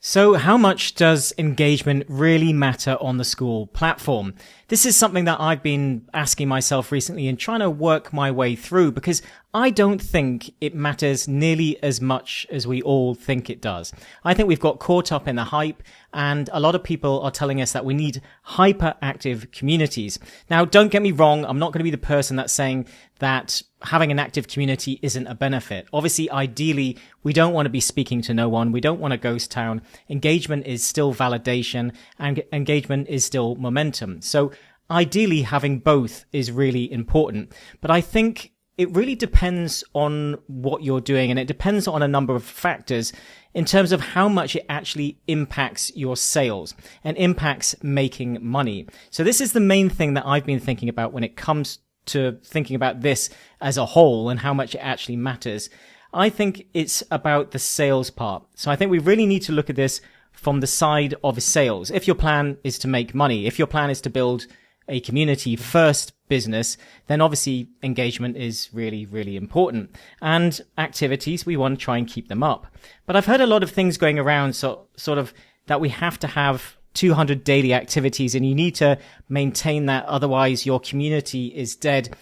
So how much does engagement really matter on the Skool platform? This is something that I've been asking myself recently and trying to work my way through, because I don't think it matters nearly as much as we all think it does. I think we've got caught up in the hype, and a lot of people are telling us that we need hyperactive communities. Now, don't get me wrong, I'm not going to be the person that's saying that having an active community isn't a benefit. Obviously, ideally, we don't want to be speaking to no one. We don't want a ghost town. Engagement is still validation, and engagement is still momentum. So ideally, having both is really important. But I think it really depends on what you're doing, and it depends on a number of factors in terms of how much it actually impacts your sales and impacts making money. So this is the main thing that I've been thinking about when it comes to thinking about this as a whole and how much it actually matters. I think it's about the sales part. So I think we really need to look at this from the side of sales. If your plan is to make money, if your plan is to build a community first business, then obviously engagement is really, really important. And activities, we want to try and keep them up. But I've heard a lot of things going around, sort of that we have to have 200 daily activities and you need to maintain that. Otherwise your community is dead.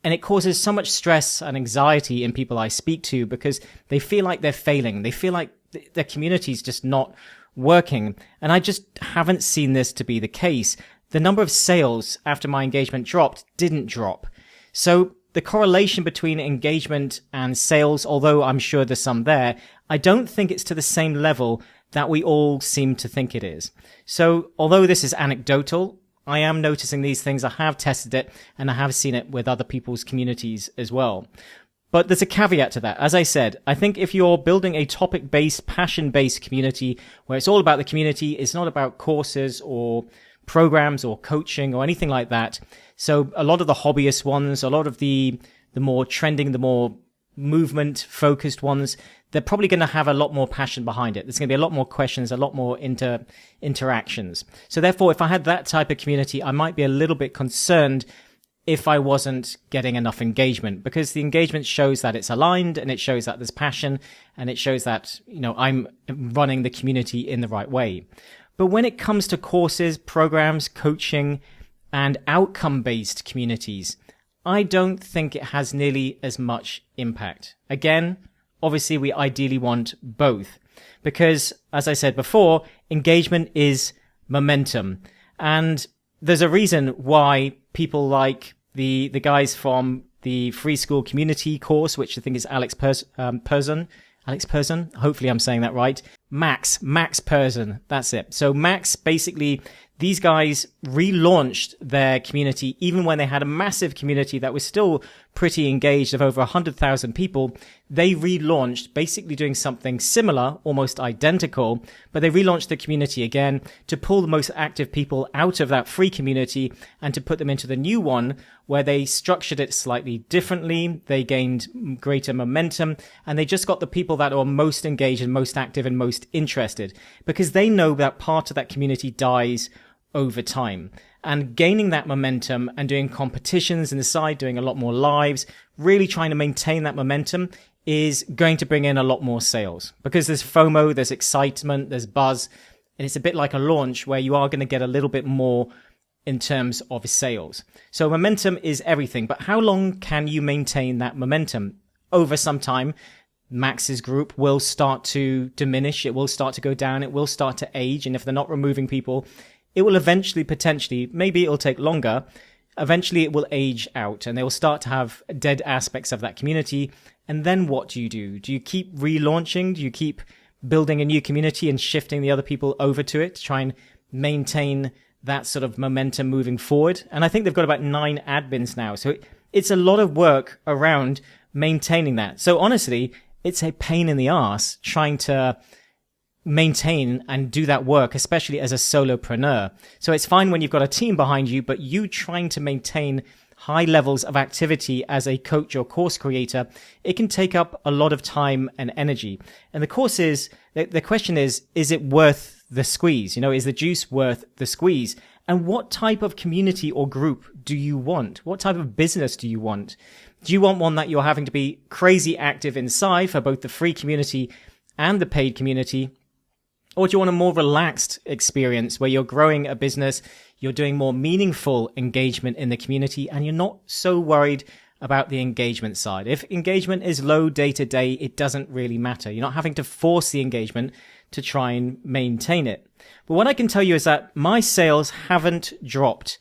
And it causes so much stress and anxiety in people I speak to because they feel like they're failing. They feel like their community is just not working. And I just haven't seen this to be the case. The number of sales after my engagement dropped didn't drop. So the correlation between engagement and sales, although I'm sure there's some there, I don't think it's to the same level that we all seem to think it is. So although this is anecdotal, I am noticing these things. I have tested it and I have seen it with other people's communities as well. But there's a caveat to that. As I said, I think if you're building a topic-based, passion-based community where it's all about the community, it's not about courses or programs or coaching or anything like that. So a lot of the hobbyist ones, a lot of the more trending, the more movement focused ones, they're probably going to have a lot more passion behind it. There's going to be a lot more questions, a lot more interactions. So therefore, if I had that type of community, I might be a little bit concerned if I wasn't getting enough engagement, because the engagement shows that it's aligned and it shows that there's passion and it shows that, I'm running the community in the right way. But when it comes to courses, programs, coaching, and outcome-based communities, I don't think it has nearly as much impact. Again, obviously, we ideally want both because, as I said before, engagement is momentum. And there's a reason why people like the guys from the Free Skool Community course, which I think is Alex Persson. Hopefully I'm saying that right. Max Persson. That's it. So Max, basically, these guys relaunched their community even when they had a massive community that was still pretty engaged of over 100,000 people. They relaunched, basically doing something similar, almost identical, but they relaunched the community again to pull the most active people out of that free community and to put them into the new one where they structured it slightly differently. They gained greater momentum and they just got the people that are most engaged and most active and most interested, because they know that part of that community dies over time. And gaining that momentum and doing competitions in the side, doing a lot more lives, really trying to maintain that momentum is going to bring in a lot more sales, because there's FOMO, there's excitement, there's buzz, and it's a bit like a launch where you are going to get a little bit more in terms of sales. So momentum is everything, but how long can you maintain that momentum? Over some time, Max's group will start to diminish, it will start to go down, it will start to age, and if they're not removing people, it will eventually, potentially, maybe it'll take longer, eventually it will age out and they will start to have dead aspects of that community. And then what do? Do you keep relaunching? Do you keep building a new community and shifting the other people over to it to try and maintain that sort of momentum moving forward? And I think they've got about 9 admins now. So it's a lot of work around maintaining that. So honestly, it's a pain in the ass trying to maintain and do that work, especially as a solopreneur. So it's fine when you've got a team behind you, but you trying to maintain high levels of activity as a coach or course creator, it can take up a lot of time and energy. And the question is it worth the squeeze? Is the juice worth the squeeze? And what type of community or group do you want? What type of business do you want? Do you want one that you're having to be crazy active inside for both the free community and the paid community? Or do you want a more relaxed experience where you're growing a business, you're doing more meaningful engagement in the community, and you're not so worried about the engagement side? If engagement is low day to day, it doesn't really matter. You're not having to force the engagement to try and maintain it. But what I can tell you is that my sales haven't dropped.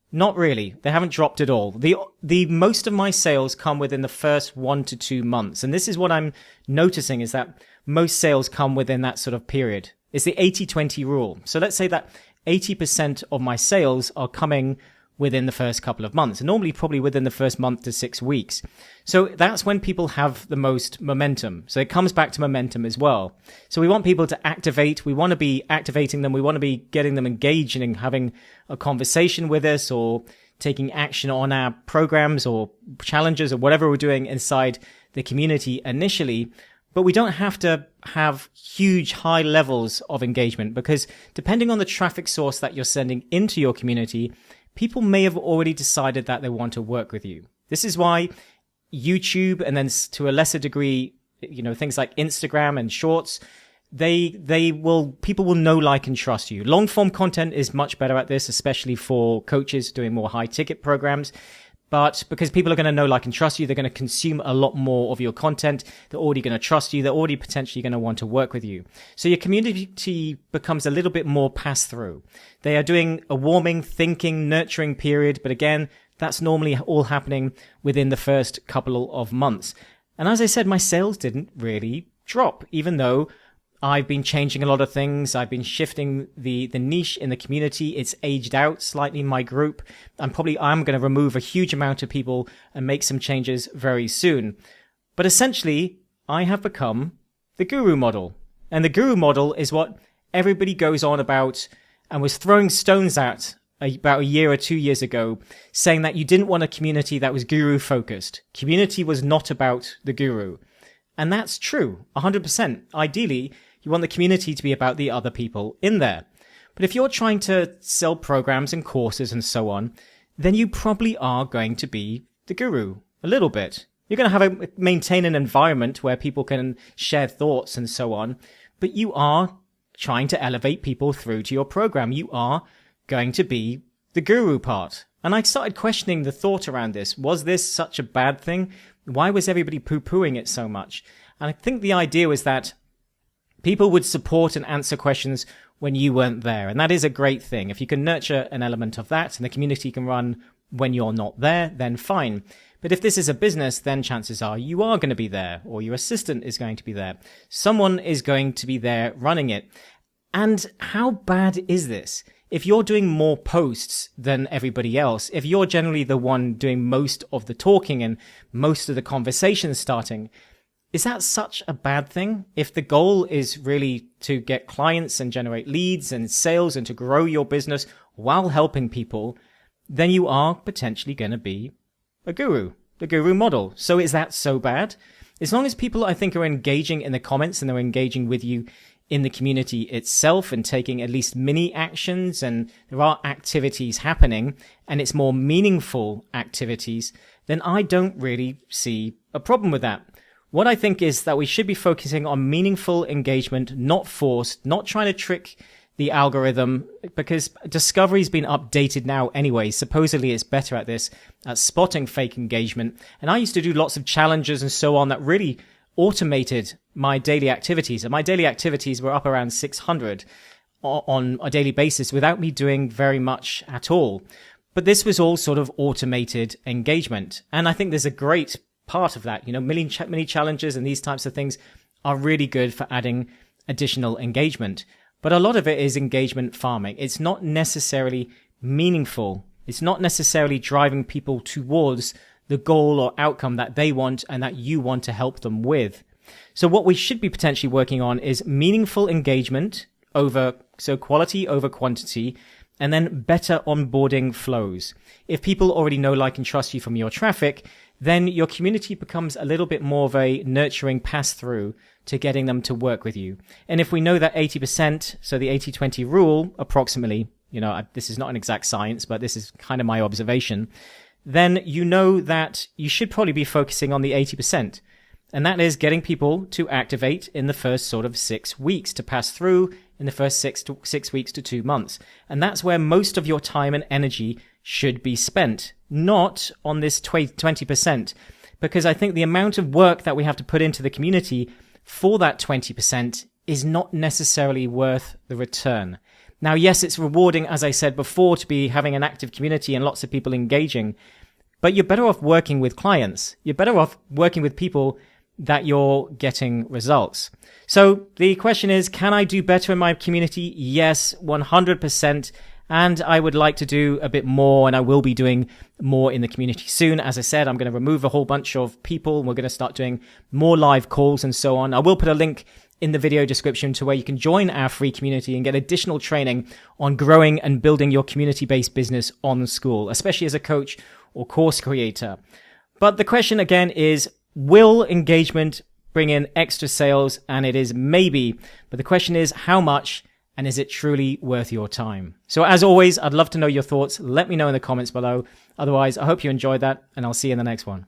Not really. They haven't dropped at all. The most of my sales come within the first 1 to 2 months. And this is what I'm noticing, is that most sales come within that sort of period. It's the 80-20 rule. So let's say that 80% of my sales are coming within the first couple of months, and normally probably within the first month to 6 weeks. So that's when people have the most momentum. So it comes back to momentum as well. So we want people to activate. We want to be activating them. We want to be getting them engaged and having a conversation with us, or taking action on our programs or challenges or whatever we're doing inside the community initially. But we don't have to have huge high levels of engagement, because depending on the traffic source that you're sending into your community, people may have already decided that they want to work with you. This is why YouTube, and then to a lesser degree, things like Instagram and Shorts, people will know, like, and trust you. Long form content is much better at this, especially for coaches doing more high ticket programs. But because people are going to know, like, and trust you, they're going to consume a lot more of your content. They're already going to trust you. They're already potentially going to want to work with you. So your community becomes a little bit more pass-through. They are doing a warming, thinking, nurturing period. But again, that's normally all happening within the first couple of months. And as I said, my sales didn't really drop, even though I've been changing a lot of things. I've been shifting the niche in the community. It's aged out slightly, my group. I'm going to remove a huge amount of people and make some changes very soon. But essentially, I have become the guru model. And the guru model is what everybody goes on about and was throwing stones at about a year or 2 years ago, saying that you didn't want a community that was guru focused. Community was not about the guru. And that's true, 100%. Ideally, you want the community to be about the other people in there. But if you're trying to sell programs and courses and so on, then you probably are going to be the guru a little bit. You're going to maintain an environment where people can share thoughts and so on, but you are trying to elevate people through to your program. You are going to be the guru part. And I started questioning the thought around this. Was this such a bad thing? Why was everybody poo-pooing it so much? And I think the idea was that people would support and answer questions when you weren't there. And that is a great thing. If you can nurture an element of that and the community can run when you're not there, then fine. But if this is a business, then chances are you are going to be there, or your assistant is going to be there. Someone is going to be there running it. And how bad is this? If you're doing more posts than everybody else, if you're generally the one doing most of the talking and most of the conversations starting, is that such a bad thing? If the goal is really to get clients and generate leads and sales and to grow your business while helping people, then you are potentially going to be a guru, the guru model. So is that so bad? As long as people, I think, are engaging in the comments and they're engaging with you in the community itself and taking at least mini actions, and there are activities happening and it's more meaningful activities, then I don't really see a problem with that. What I think is that we should be focusing on meaningful engagement, not forced, not trying to trick the algorithm, because Discovery's been updated now anyway. Supposedly it's better at this, at spotting fake engagement. And I used to do lots of challenges and so on that really automated my daily activities. And my daily activities were up around 600 on a daily basis without me doing very much at all. But this was all sort of automated engagement. And I think there's a great part of that. Mini challenges and these types of things are really good for adding additional engagement. But a lot of it is engagement farming. It's not necessarily meaningful. It's not necessarily driving people towards the goal or outcome that they want and that you want to help them with. So what we should be potentially working on is meaningful engagement so quality over quantity, and then better onboarding flows. If people already know, like, and trust you from your traffic, then your community becomes a little bit more of a nurturing pass-through to getting them to work with you. And if we know that 80%, so the 80-20 rule, approximately, this is not an exact science, but this is kind of my observation, then you know that you should probably be focusing on the 80%. And that is getting people to activate in the first sort of 6 weeks to pass through, in the first 6 weeks to 2 months. And that's where most of your time and energy should be spent, not on this 20%. Because I think the amount of work that we have to put into the community for that 20% is not necessarily worth the return. Now, yes, it's rewarding, as I said before, to be having an active community and lots of people engaging, but you're better off working with clients. You're better off working with people that you're getting results. So the question is, can I do better in my community? Yes, 100%. And I would like to do a bit more, and I will be doing more in the community soon. As I said, I'm going to remove a whole bunch of people, and we're going to start doing more live calls and so on. I will put a link in the video description to where you can join our free community and get additional training on growing and building your community-based business on Skool, especially as a coach or course creator. But the question again is, will engagement bring in extra sales? And it is maybe, but the question is how much, and is it truly worth your time? So as always, I'd love to know your thoughts. Let me know in the comments below. Otherwise, I hope you enjoyed that, and I'll see you in the next one.